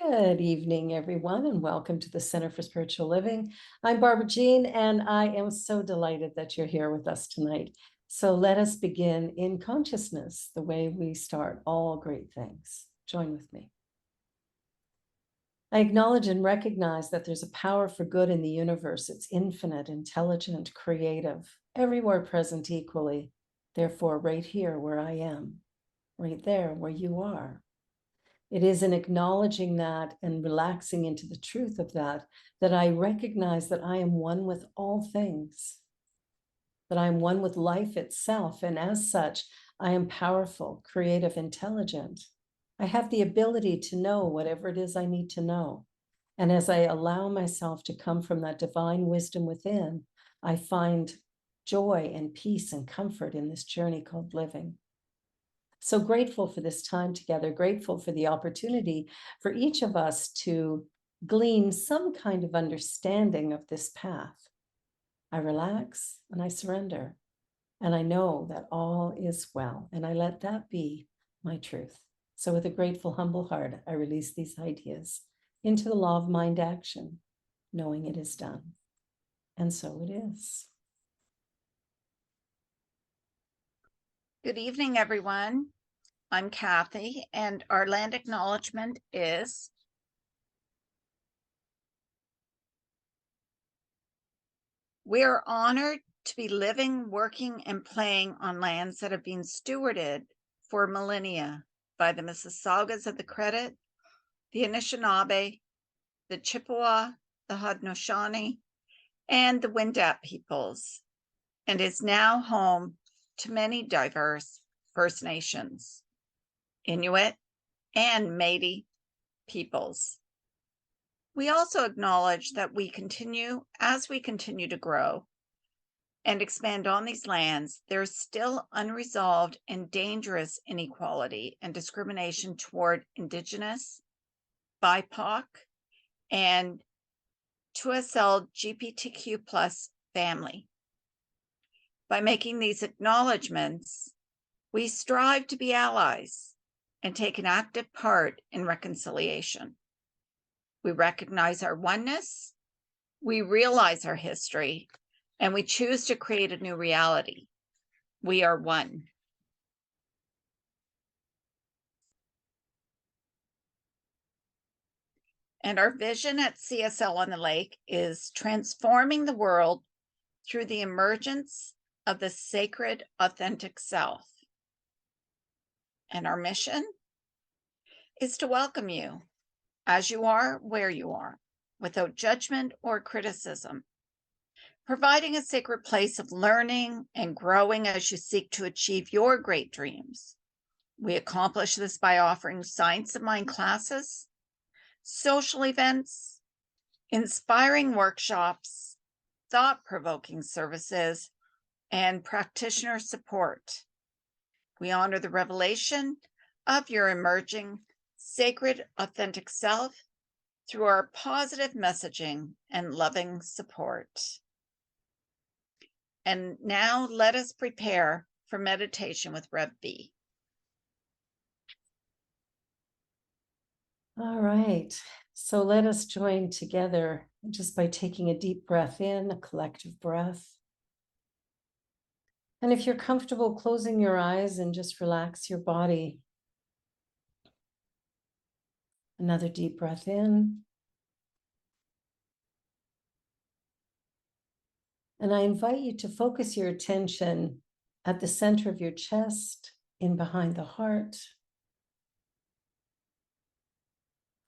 Good evening, everyone, and welcome to the Center for Spiritual Living. I'm Barbara Jean, and I am so delighted that you're here with us tonight. So let us begin in consciousness, the way we start all great things. Join with me. I acknowledge and recognize that there's a power for good in the universe. It's infinite, intelligent, creative, everywhere present equally. Therefore, right here where I am, right there where you are. It is in acknowledging that and relaxing into the truth of that, that I recognize that I am one with all things, that I am one with life itself. And as such, I am powerful, creative, intelligent. I have the ability to know whatever it is I need to know. And as I allow myself to come from that divine wisdom within, I find joy and peace and comfort in this journey called living. So grateful for this time together, grateful for the opportunity for each of us to glean some kind of understanding of this path. I relax and I surrender, and I know that all is well, and I let that be my truth. So with a grateful, humble heart, I release these ideas into the law of mind action, knowing it is done. And so it is. Good evening, everyone. I'm Kathy, and our land acknowledgement is we are honored to be living, working, and playing on lands that have been stewarded for millennia by the Mississaugas of the Credit, the Anishinaabe, the Chippewa, the Haudenosaunee, and the Wendat peoples, and is now home to many diverse First Nations, Inuit, and Métis peoples. We also acknowledge that as we continue to grow and expand on these lands, there is still unresolved and dangerous inequality and discrimination toward Indigenous, BIPOC, and 2SL LGBTQ+ family. By making these acknowledgements, we strive to be allies and take an active part in reconciliation. We recognize our oneness, we realize our history, and we choose to create a new reality. We are one. And our vision at CSL on the Lake is transforming the world through the emergence of the sacred, authentic self. And our mission is to welcome you as you are, where you are, without judgment or criticism, providing a sacred place of learning and growing as you seek to achieve your great dreams. We accomplish this by offering Science of Mind classes, social events, inspiring workshops, thought-provoking services, and practitioner support. We honor the revelation of your emerging sacred, authentic self through our positive messaging and loving support. And now let us prepare for meditation with Rev B. All right. So let us join together just by taking a deep breath in, a collective breath. And if you're comfortable closing your eyes and just relax your body. Another deep breath in. And I invite you to focus your attention at the center of your chest, in behind the heart.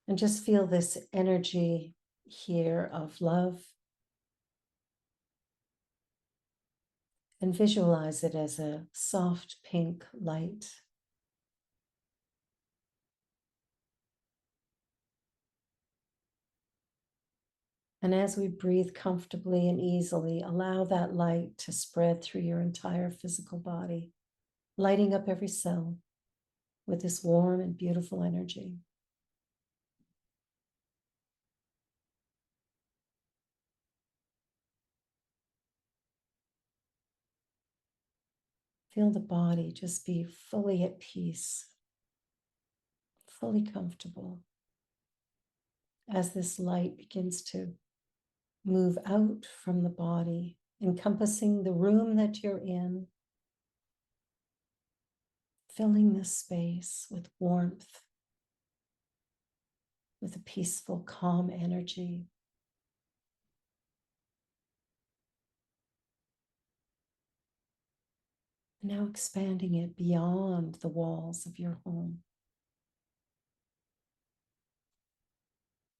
And just feel this energy here of love. And visualize it as a soft pink light. And as we breathe comfortably and easily, allow that light to spread through your entire physical body, lighting up every cell with this warm and beautiful energy. Feel the body just be fully at peace, fully comfortable. as this light begins to move out from the body, encompassing the room that you're in, filling this space with warmth, with a peaceful, calm energy. Now expanding it beyond the walls of your home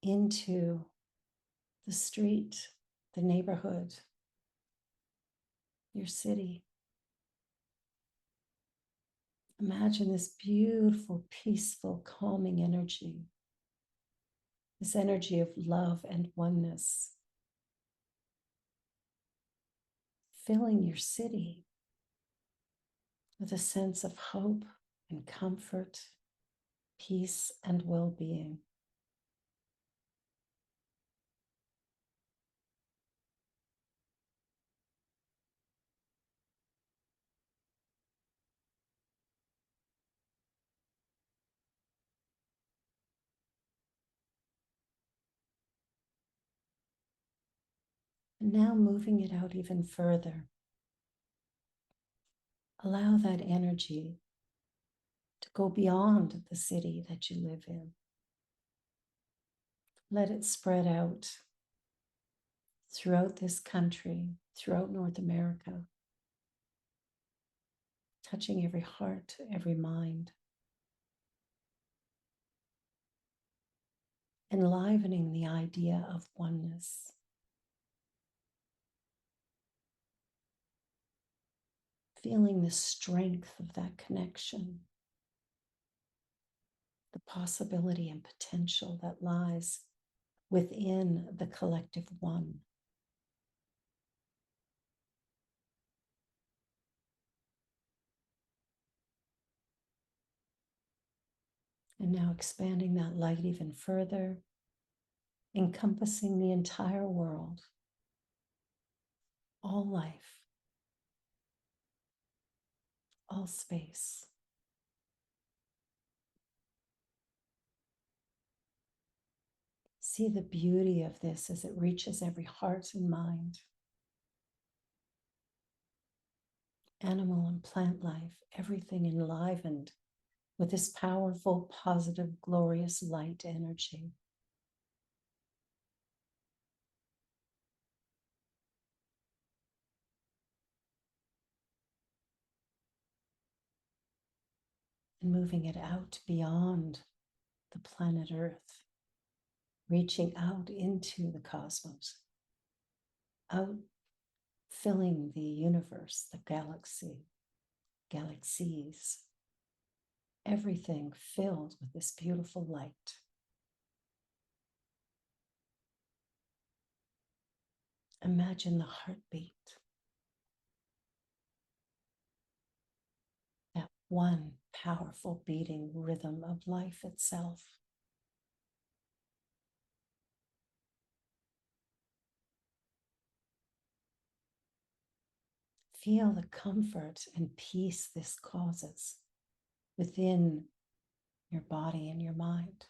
into the street, the neighborhood, your city. Imagine this beautiful, peaceful, calming energy, this energy of love and oneness, filling your city with a sense of hope and comfort, peace and well-being. And now moving it out even further, allow that energy to go beyond the city that you live in. Let it spread out throughout this country, throughout North America, touching every heart, every mind, enlivening the idea of oneness. Feeling the strength of that connection, the possibility and potential that lies within the collective one. And now expanding that light even further, encompassing the entire world, all life, all space. See the beauty of this as it reaches every heart and mind. Animal and plant life, everything enlivened with this powerful, positive, glorious light energy. And moving it out beyond the planet Earth, reaching out into the cosmos, out filling the universe, the galaxy, galaxies, everything filled with this beautiful light. Imagine the heartbeat, that one powerful beating rhythm of life itself. Feel the comfort and peace this causes within your body and your mind.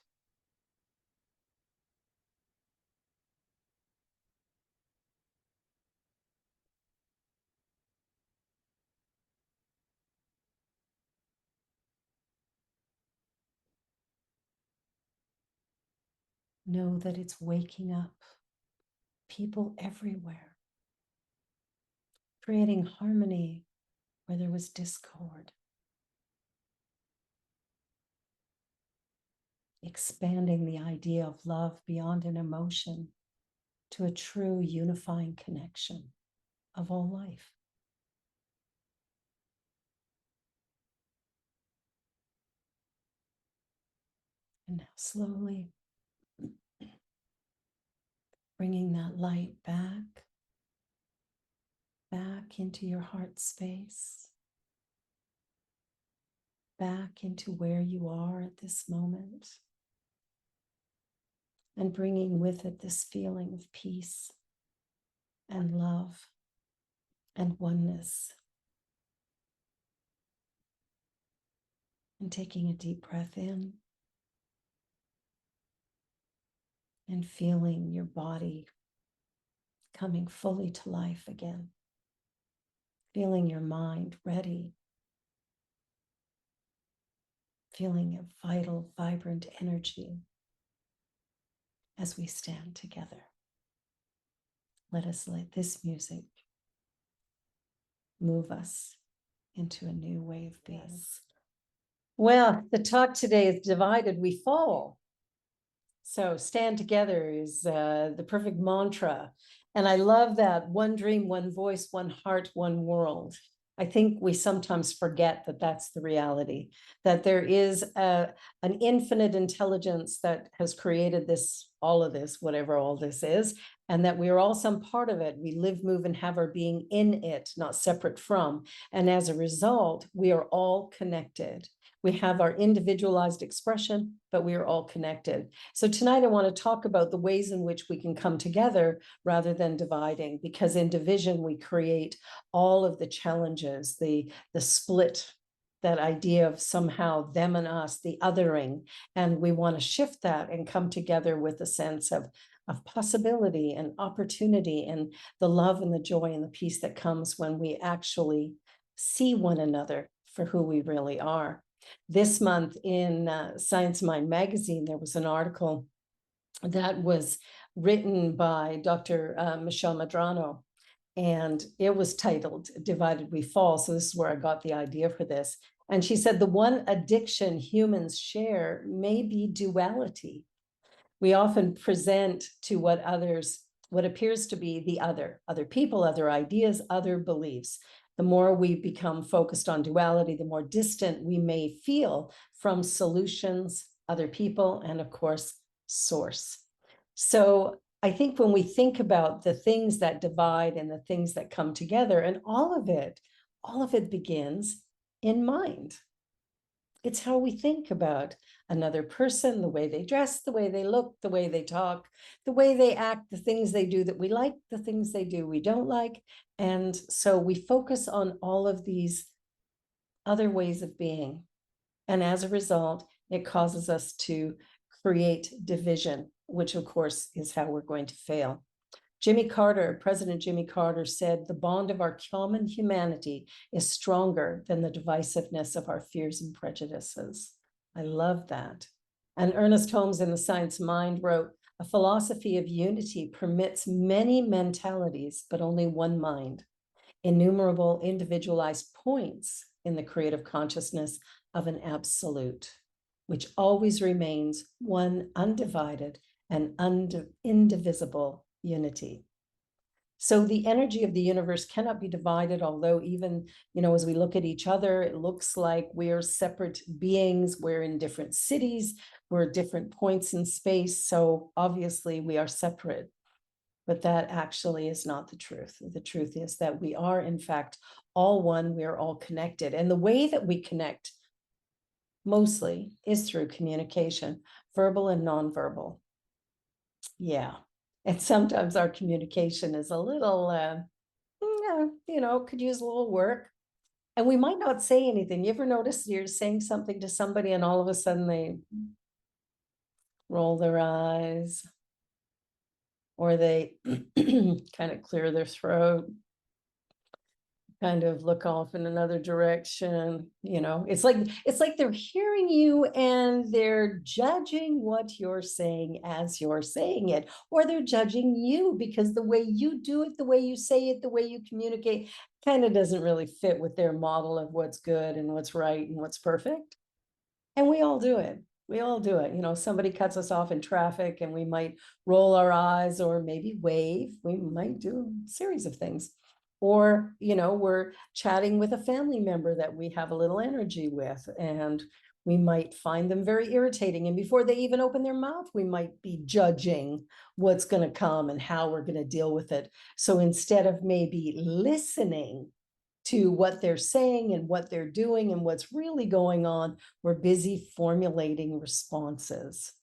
Know that it's waking up people everywhere, creating harmony where there was discord, expanding the idea of love beyond an emotion to a true unifying connection of all life. And now slowly bringing that light back into your heart space, back into where you are at this moment, and bringing with it this feeling of peace and love and oneness. And taking a deep breath in and feeling your body coming fully to life again. Feeling your mind ready. Feeling a vital, vibrant energy as we stand together. Let us let this music move us into a new way of being. Yes. Well, the talk today is divided, we fall. So stand together is the perfect mantra. And I love that one dream, one voice, one heart, one world. I think we sometimes forget that that's the reality, that there is an infinite intelligence that has created this, all of this, whatever all this is, and that we are all some part of it. We live, move, and have our being in it, not separate from. And as a result, we are all connected. We have our individualized expression, but we are all connected. So tonight I want to talk about the ways in which we can come together rather than dividing, because in division we create all of the challenges, the split, that idea of somehow them and us, the othering, and we want to shift that and come together with a sense of possibility and opportunity and the love and the joy and the peace that comes when we actually see one another for who we really are. This month in Science Mind magazine, there was an article that was written by Dr. Michelle Madrano, and it was titled Divided We Fall. So this is where I got the idea for this. And she said, the one addiction humans share may be duality. We often present to what appears to be the other people, other ideas, other beliefs. The more we become focused on duality, the more distant we may feel from solutions, other people, and of course, source. So I think when we think about the things that divide and the things that come together, and all of it begins in mind. It's how we think about another person, the way they dress, the way they look, the way they talk, the way they act, the things they do that we like, the things they do we don't like. And so we focus on all of these other ways of being. And as a result, it causes us to create division, which of course is how we're going to fail. President Jimmy Carter said, the bond of our common humanity is stronger than the divisiveness of our fears and prejudices. I love that. And Ernest Holmes in The Science Mind wrote, a philosophy of unity permits many mentalities, but only one mind, innumerable individualized points in the creative consciousness of an absolute, which always remains one undivided and indivisible unity. So the energy of the universe cannot be divided, although even, as we look at each other, it looks like we're separate beings, we're in different cities, we're at different points in space, so obviously we are separate. But that actually is not the truth. The truth is that we are, in fact, all one, we are all connected. And the way that we connect mostly is through communication, verbal and nonverbal. Yeah. And sometimes our communication is a little, could use a little work. And we might not say anything. You ever notice you're saying something to somebody and all of a sudden they roll their eyes or they kind of clear their throat, kind of look off in another direction. It's like they're hearing you and they're judging what you're saying as you're saying it, or they're judging you because the way you do it, the way you say it, the way you communicate kind of doesn't really fit with their model of what's good and what's right and what's perfect. And we all do it. We all do it. Somebody cuts us off in traffic and we might roll our eyes or maybe wave. We might do a series of things. Or, we're chatting with a family member that we have a little energy with, and we might find them very irritating. And before they even open their mouth, we might be judging what's going to come and how we're going to deal with it. So instead of maybe listening to what they're saying and what they're doing and what's really going on, we're busy formulating responses.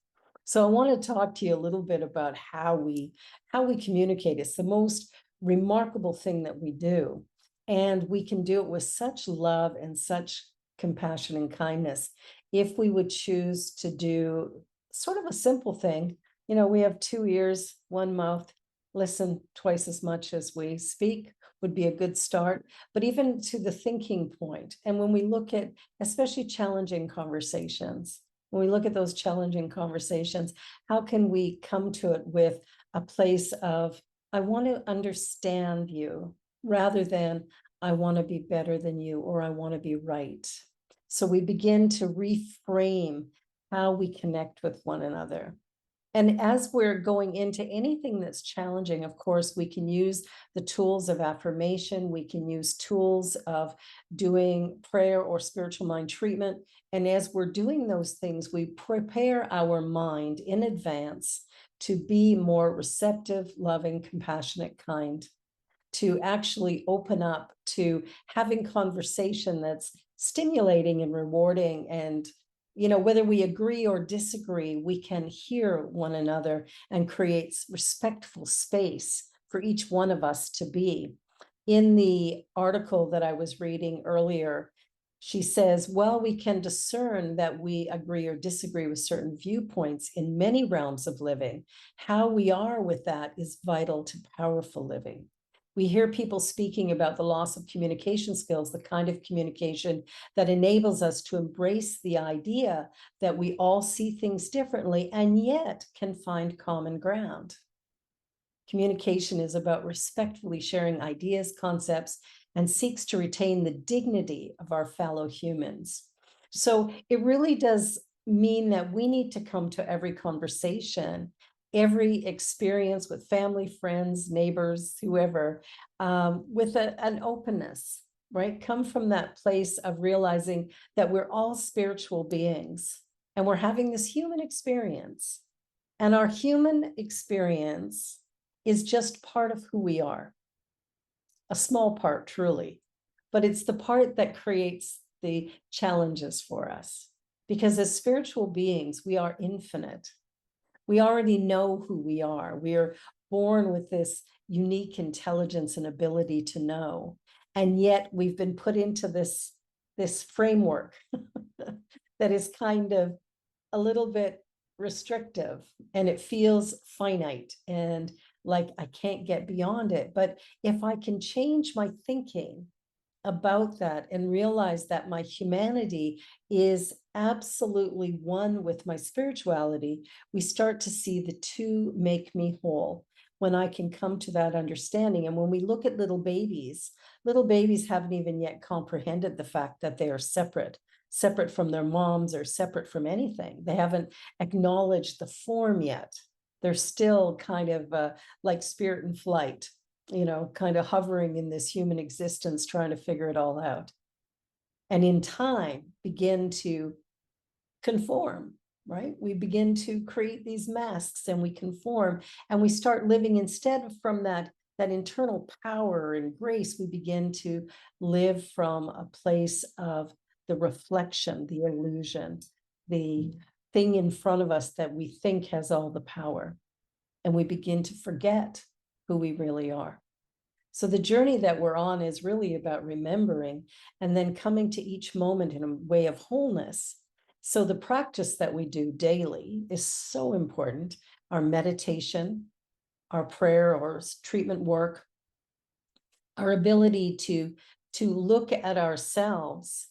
So I want to talk to you a little bit about how we communicate. It's the most remarkable thing that we do. And we can do it with such love and such compassion and kindness if we would choose to do sort of a simple thing, we have 2 ears, one mouth, listen twice as much as we speak would be a good start, but even to the thinking point. And when we look at especially challenging conversations, when we look at those challenging conversations, how can we come to it with a place of, I want to understand you rather than I want to be better than you or I want to be right. So we begin to reframe how we connect with one another. And as we're going into anything that's challenging, of course, we can use the tools of affirmation. We can use tools of doing prayer or spiritual mind treatment. And as we're doing those things, we prepare our mind in advance to be more receptive, loving, compassionate, kind, to actually open up to having conversation that's stimulating and rewarding. And whether we agree or disagree, we can hear one another and create respectful space for each one of us to be. In the article that I was reading earlier, she says, well, we can discern that we agree or disagree with certain viewpoints in many realms of living. How we are with that is vital to powerful living. We hear people speaking about the loss of communication skills, the kind of communication that enables us to embrace the idea that we all see things differently and yet can find common ground. Communication is about respectfully sharing ideas, concepts, and seeks to retain the dignity of our fellow humans. So it really does mean that we need to come to every conversation, every experience with family, friends, neighbors, whoever, with an openness, right? Come from that place of realizing that we're all spiritual beings and we're having this human experience. And our human experience is just part of who we are. A small part, truly, but it's the part that creates the challenges for us. Because as spiritual beings, we are infinite. We already know who we are. We are born with this unique intelligence and ability to know. And yet we've been put into this framework that is kind of a little bit restrictive, and it feels finite and like I can't get beyond it. But if I can change my thinking about that and realize that my humanity is absolutely one with my spirituality, we start to see the two make me whole. When I can come to that understanding. And when we look at little babies haven't even yet comprehended the fact that they are separate from their moms or separate from anything. They haven't acknowledged the form yet. They're still kind of like spirit in flight, kind of hovering in this human existence, trying to figure it all out. And in time, begin to conform, right? We begin to create these masks and we conform and we start living instead from that internal power and grace. We begin to live from a place of the reflection, the illusion, the thing in front of us that we think has all the power. And we begin to forget who we really are. So the journey that we're on is really about remembering and then coming to each moment in a way of wholeness. So the practice that we do daily is so important. Our meditation, our prayer or treatment work, our ability to look at ourselves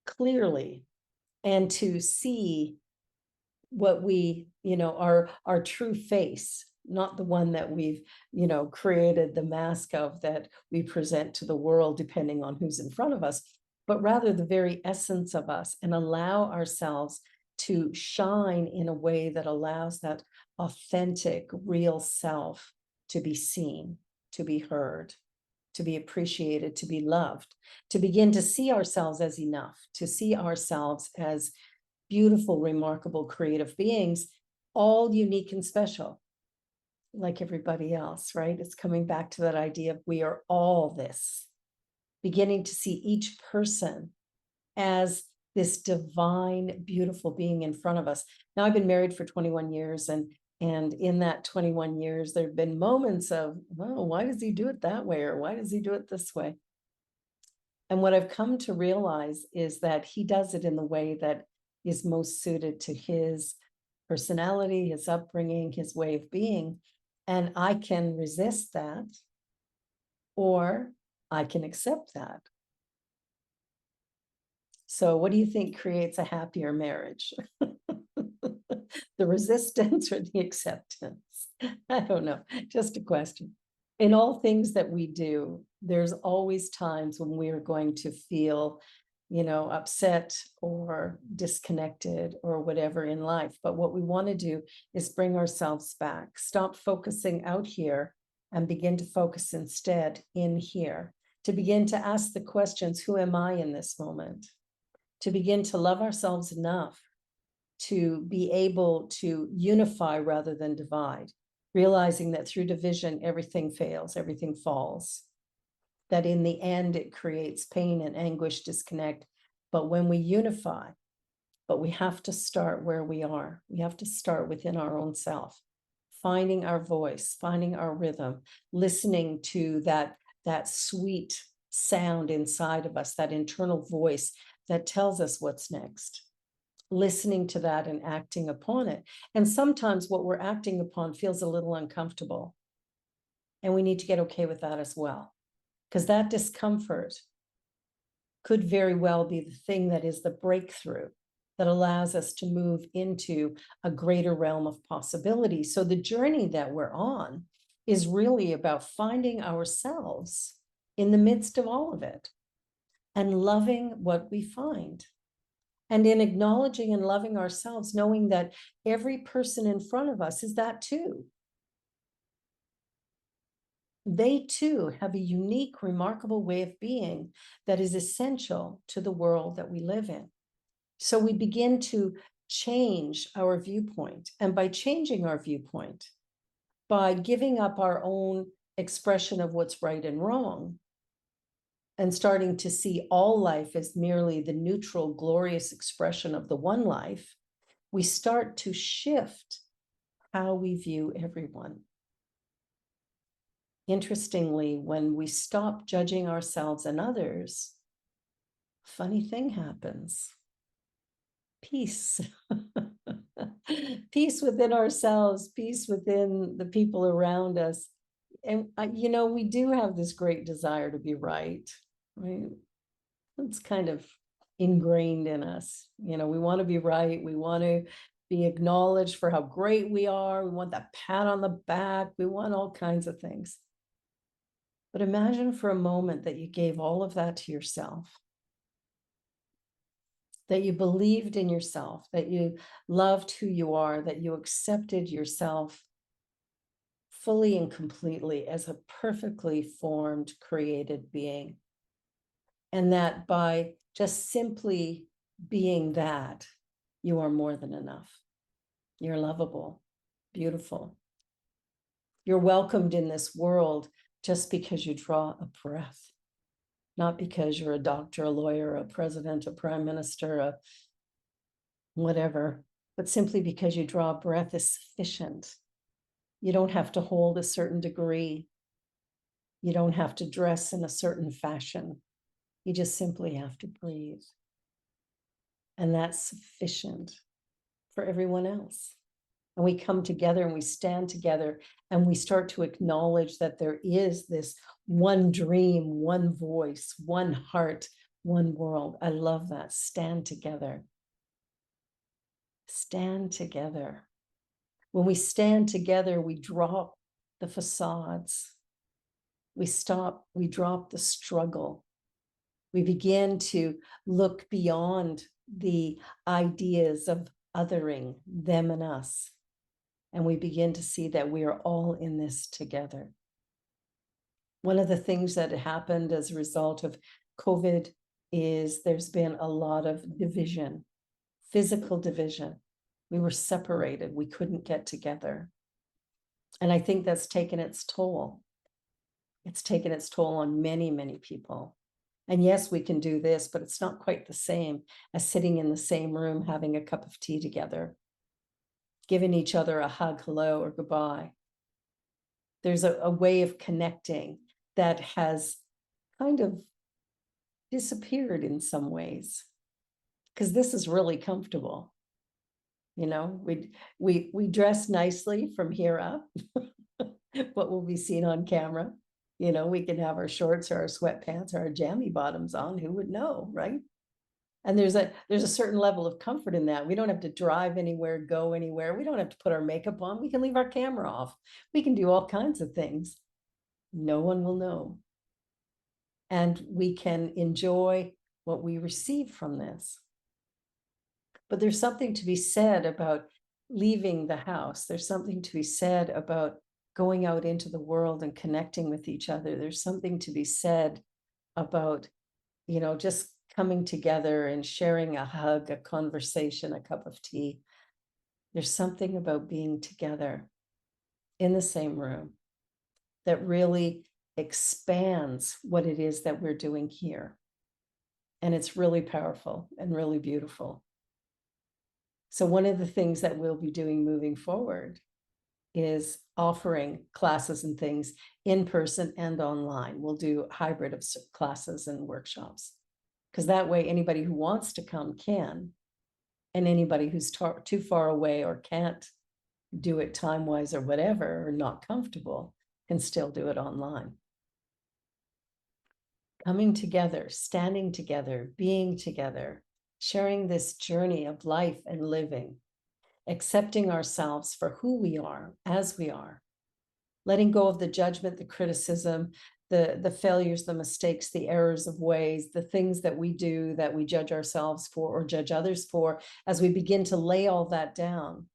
clearly and to see what we, our true face, not the one that we've, created the mask of that we present to the world, depending on who's in front of us, but rather the very essence of us, and allow ourselves to shine in a way that allows that authentic, real self to be seen, to be heard, to be appreciated, to be loved, to begin to see ourselves as enough, to see ourselves as beautiful, remarkable, creative beings, all unique and special, like everybody else, right? It's coming back to that idea of we are all this, beginning to see each person as this divine, beautiful being in front of us. Now, I've been married for 21 years, and in that 21 years, there have been moments of, well, why does he do it that way? Or why does he do it this way? And what I've come to realize is that he does it in the way that is most suited to his personality, his upbringing, his way of being. And I can resist that, or I can accept that. So what do you think creates a happier marriage? The resistance or the acceptance? I don't know, just a question. In all things that we do, there's always times when we are going to feel, upset or disconnected or whatever in life. But what we want to do is bring ourselves back, stop focusing out here and begin to focus instead in here, to begin to ask the questions, who am I in this moment? To begin to love ourselves enough to be able to unify rather than divide, realizing that through division, everything fails, everything falls, that in the end, it creates pain and anguish, disconnect. But when we unify, but we have to start where we are. We have to start within our own self, finding our voice, finding our rhythm, listening to that sweet sound inside of us, that internal voice that tells us what's next, listening to that and acting upon it. And sometimes what we're acting upon feels a little uncomfortable. And we need to get okay with that as well, because that discomfort could very well be the thing that is the breakthrough that allows us to move into a greater realm of possibility. So the journey that we're on is really about finding ourselves in the midst of all of it and loving what we find. And in acknowledging and loving ourselves, knowing that every person in front of us is that too. They too have a unique, remarkable way of being that is essential to the world that we live in. So we begin to change our viewpoint. And by changing our viewpoint, by giving up our own expression of what's right and wrong, and starting to see all life as merely the neutral, glorious expression of the one life, we start to shift how we view everyone. Interestingly, when we stop judging ourselves and others, a funny thing happens. Peace. Peace within ourselves, peace within the people around us. And, we do have this great desire to be right, right? It's kind of ingrained in us. We want to be right. We want to be acknowledged for how great we are. We want that pat on the back. We want all kinds of things. But imagine for a moment that you gave all of that to yourself, that you believed in yourself, that you loved who you are, that you accepted yourself fully and completely as a perfectly formed, created being. And that by just simply being that, you are more than enough. You're lovable, beautiful. You're welcomed in this world just because you draw a breath, not because you're a doctor, a lawyer, a president, a prime minister, a whatever, but simply because you draw a breath is sufficient. You don't have to hold a certain degree. You don't have to dress in a certain fashion. You just simply have to breathe. And that's sufficient for everyone else. And we come together and we stand together and we start to acknowledge that there is this one dream, one voice, one heart, one world. I love that. Stand together. Stand together. When we stand together, we drop the facades. We drop the struggle. We begin to look beyond the ideas of othering them and us. And we begin to see that we are all in this together. One of the things that happened as a result of COVID is there's been a lot of division, physical division. We were separated. We couldn't get together. And I think that's taken its toll. It's taken its toll on many, many people. And yes, we can do this, but it's not quite the same as sitting in the same room, having a cup of tea together, giving each other a hug, hello, or goodbye. There's a way of connecting that has kind of disappeared in some ways, because this is really comfortable. You know, we dress nicely from here up, what will be seen on camera. You know, we can have our shorts or our sweatpants or our jammy bottoms on, who would know, right? And there's a certain level of comfort in that. We don't have to drive anywhere, go anywhere. We don't have to put our makeup on. We can leave our camera off. We can do all kinds of things. No one will know. And we can enjoy what we receive from this. But there's something to be said about leaving the house. There's something to be said about going out into the world and connecting with each other. There's something to be said about, you know, just coming together and sharing a hug, a conversation, a cup of tea. There's something about being together in the same room that really expands what it is that we're doing here. And it's really powerful and really beautiful. So one of the things that we'll be doing moving forward is offering classes and things in person and online. We'll do hybrid of classes and workshops, because that way anybody who wants to come can, and anybody who's too far away or can't do it time-wise or whatever, or not comfortable, can still do it online. Coming together, standing together, being together, sharing this journey of life and living, accepting ourselves for who we are, as we are, letting go of the judgment, the criticism, the failures, the mistakes, the errors of ways, the things that we do that we judge ourselves for or judge others for. As we begin to lay all that down,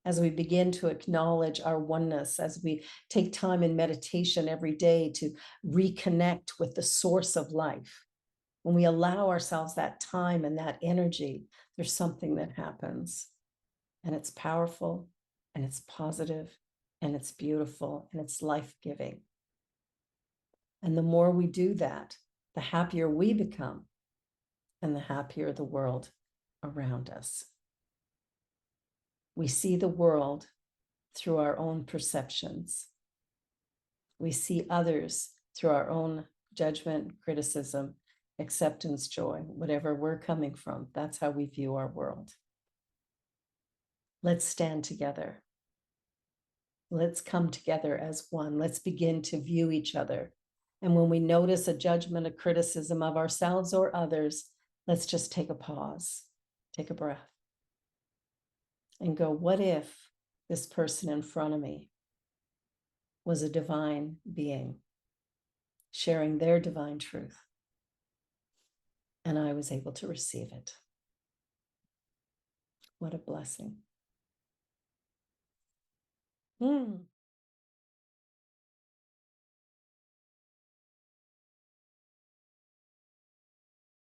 as we begin to acknowledge our oneness, as we take time in meditation every day to reconnect with the source of life, when we allow ourselves that time and that energy, there's something that happens. And it's powerful, and it's positive, and it's beautiful, and it's life-giving. And the more we do that, the happier we become, and the happier the world around us. We see the world through our own perceptions. We see others through our own judgment, criticism, acceptance, joy, whatever we're coming from. That's how we view our world. Let's stand together. Let's come together as one. Let's begin to view each other. And when we notice a judgment, a criticism of ourselves or others, let's just take a pause, take a breath, and go, what if this person in front of me was a divine being sharing their divine truth, and I was able to receive it? What a blessing.